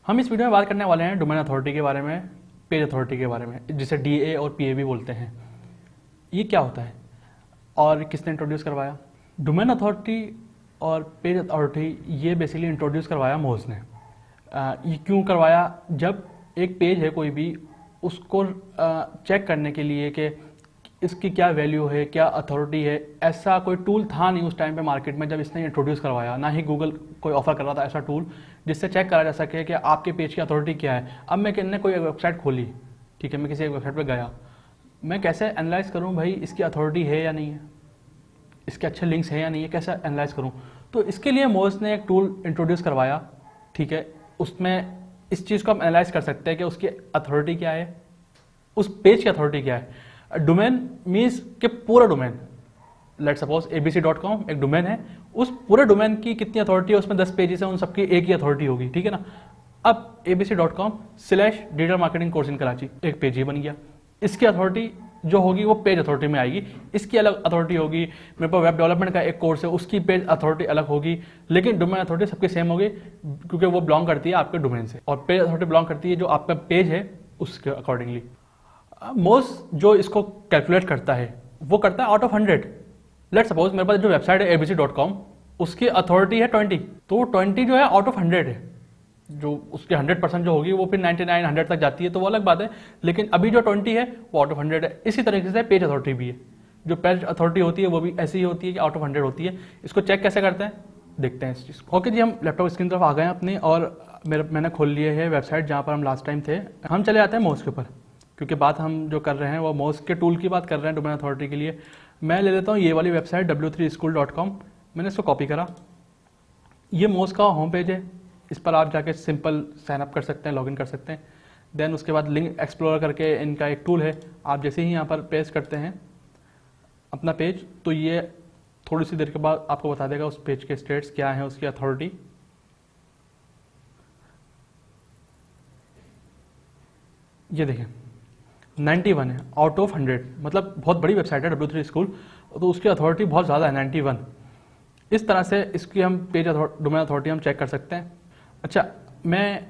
हम इस वीडियो में बात करने वाले हैं डोमेन अथॉरिटी के बारे में, पेज अथॉरिटी के बारे में, जिसे DA और PA भी बोलते हैं। ये क्या होता है और किसने इंट्रोड्यूस करवाया? डोमेन अथॉरिटी और पेज अथॉरिटी ये बेसिकली इंट्रोड्यूस करवाया मोज ने। ये क्यों करवाया? जब एक पेज है कोई भी, उसको चेक करने के लिए कि इसकी क्या वैल्यू है, क्या अथॉरिटी है, ऐसा कोई टूल था नहीं उस टाइम पे मार्केट में जब इसने इंट्रोड्यूस करवाया। ना ही गूगल कोई ऑफर कर रहा था ऐसा टूल जिससे चेक करा जा सके कि आपके पेज की अथॉरिटी क्या है। अब मैं किन्ने कोई वेबसाइट खोली, ठीक है, मैं किसी एक वेबसाइट पे गया, मैं कैसे एनालाइज करूं भाई इसकी अथॉरिटी है या नहीं है, इसके अच्छे लिंक्स हैं या नहीं है, कैसे एनालाइज करूं? तो इसके लिए मोज ने एक टूल इंट्रोड्यूस करवाया, ठीक है। उसमें इस चीज़ को हम एनालाइज कर सकते हैं कि उसकी अथॉरिटी क्या है, उस पेज की अथॉरिटी क्या है। डोमेन मीन्स के पूरा डोमेन, लेट सपोज abc.com एक डोमेन है, उस पूरे डोमेन की कितनी अथॉरिटी है, उसमें 10 पेजेस हैं, उन सबकी एक ही अथॉरिटी होगी, ठीक है ना। अब abc.com/डिजिटल मार्केटिंग कोर्स इन कराची एक पेज ही बन गया। इसकी अथॉरिटी जो होगी वो पेज अथॉरिटी में आएगी, इसकी अलग अथॉरिटी होगी। मेरे पास वेब डेवलपमेंट का एक कोर्स है, उसकी पेज अथॉरिटी अलग होगी, लेकिन डोमेन अथॉरिटी सबकी सेम होगी क्योंकि वो बिलोंग करती है आपके डोमेन से, और पेज अथॉरिटी बिलोंग करती है जो आपका पेज है उसके अकॉर्डिंगली। मोज जो इसको कैलकुलेट करता है वो करता है आउट ऑफ 100। लेट सपोज मेरे पास जो वेबसाइट है abc.com, उसकी अथॉरिटी है 20, तो 20 जो है आउट ऑफ 100 है। जो उसके 100% जो होगी वो फिर 99 100 तक जाती है, तो वो अलग बात है, लेकिन अभी जो 20 है वो आउट ऑफ 100 है। इसी तरीके से पेज अथॉरिटी भी है, जो पेज अथॉरिटी होती है वो भी ऐसी ही होती है कि आउट ऑफ 100 होती है। इसको चेक कैसे करते हैं देखते हैं इस चीज़ को। ओके जी, हम लैपटॉप स्क्रीन तरफ आ गए हैं अपनी, और मैंने खोल लिए है वेबसाइट जहाँ पर हम लास्ट टाइम थे। हम चले जाते हैं मोज के ऊपर, क्योंकि बात हम जो कर रहे हैं वो मोज के टूल की बात कर रहे हैं डोमेन अथॉरिटी के लिए। मैं ले लेता हूँ ये वाली वेबसाइट w3school.com। मैंने इसको कॉपी करा, ये मोज का होम पेज है, इस पर आप जाके सिंपल साइन अप कर सकते हैं, लॉगिन कर सकते हैं। देन उसके बाद लिंक एक्सप्लोरर करके इनका एक टूल है, आप जैसे ही यहाँ पर पेस्ट करते हैं अपना पेज, तो ये थोड़ी सी देर के बाद आपको बता देगा उस पेज के स्टेट्स क्या है, उसकी अथॉरिटी। ये देखें 91 है आउट ऑफ 100, मतलब बहुत बड़ी वेबसाइट है W3 स्कूल, तो उसकी अथॉरिटी बहुत ज़्यादा है 91। इस तरह से इसकी हम पेज डोमेन अथॉरिटी हम चेक कर सकते हैं। अच्छा, मैं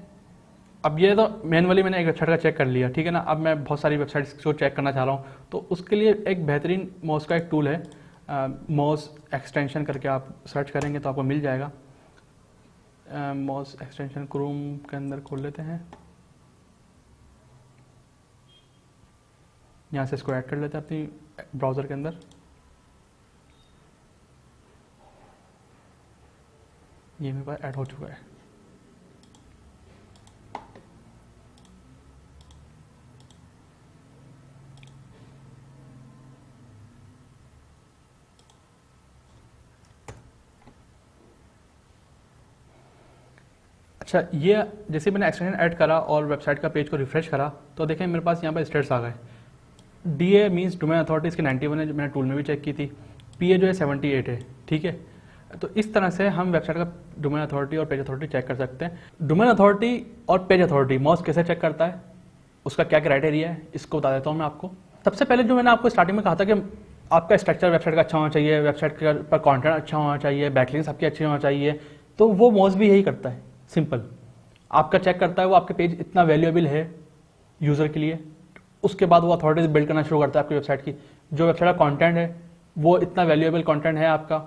अब ये तो मैनुअली मैंने एक वेबसाइट का चेक कर लिया, ठीक है ना। अब मैं बहुत सारी वेबसाइट्स को चेक करना चाह रहा हूँ, तो उसके लिए एक बेहतरीन मोज का एक टूल है, मोज एक्सटेंशन करके आप सर्च करेंगे तो आपको मिल जाएगा। मोज एक्सटेंशन क्रोम के अंदर खोल लेते हैं, यहाँ से इसको ऐड कर लेते हैं अपनी ब्राउज़र के अंदर। ये मेरे पास ऐड हो चुका है। अच्छा, ये जैसे मैंने एक्सटेंशन ऐड करा और वेबसाइट का पेज को रिफ्रेश करा, तो देखें मेरे पास यहाँ पर स्टेट्स आ गए। DA मीन्स डोमेन अथॉरिटी इसकी 91 है, जो मैंने टूल में भी चेक की थी। PA जो है 78 है, ठीक है। तो इस तरह से हम वेबसाइट का डोमेन अथॉरिटी और पेज अथॉरिटी चेक कर सकते हैं। डोमेन अथॉरिटी और पेज अथॉरिटी मोज कैसे चेक करता है, उसका क्या क्राइटेरिया है, इसको बता देता हूँ मैं आपको। सबसे पहले जो मैंने आपको स्टार्टिंग में कहा था कि आपका स्ट्रक्चर वेबसाइट का अच्छा होना चाहिए, वेबसाइट पर कॉन्टेंट अच्छा होना चाहिए, बैकलिंक्स आपके अच्छे होना चाहिए, तो वो मोज भी यही करता है। सिंपल, आपका चेक करता है वो आपके पेज इतना वैल्यूएबल है यूज़र के लिए, उसके बाद वो अथॉरिटीज बिल्ड करना शुरू करता है आपकी वेबसाइट की। जो वेबसाइट का कंटेंट है वो इतना वैल्यूएबल कंटेंट है आपका,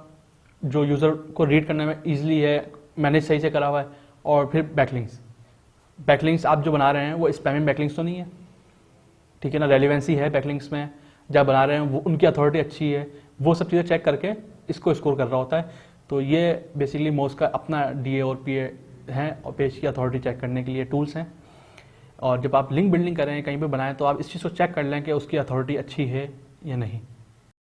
जो यूज़र को रीड करने में इजीली है, मैनेज सही से करा हुआ है। और फिर बैकलिंक्स आप जो बना रहे हैं वो स्पैमिंग बैकलिंक्स तो नहीं है, ठीक है ना, रेलिवेंसी है बैकलिंक्स में, जब बना रहे हैं वो उनकी अथॉरिटी अच्छी है, वो सब चीज़ें चेक करके इसको स्कोर कर रहा होता है। तो ये बेसिकली मोज का अपना DA और PA हैं, और पेज की अथॉरिटी चेक करने के लिए टूल्स हैं। और जब आप लिंक बिल्डिंग करें, कहीं पे बनाएं, तो आप इस चीज़ को चेक कर लें कि उसकी अथॉरिटी अच्छी है या नहीं।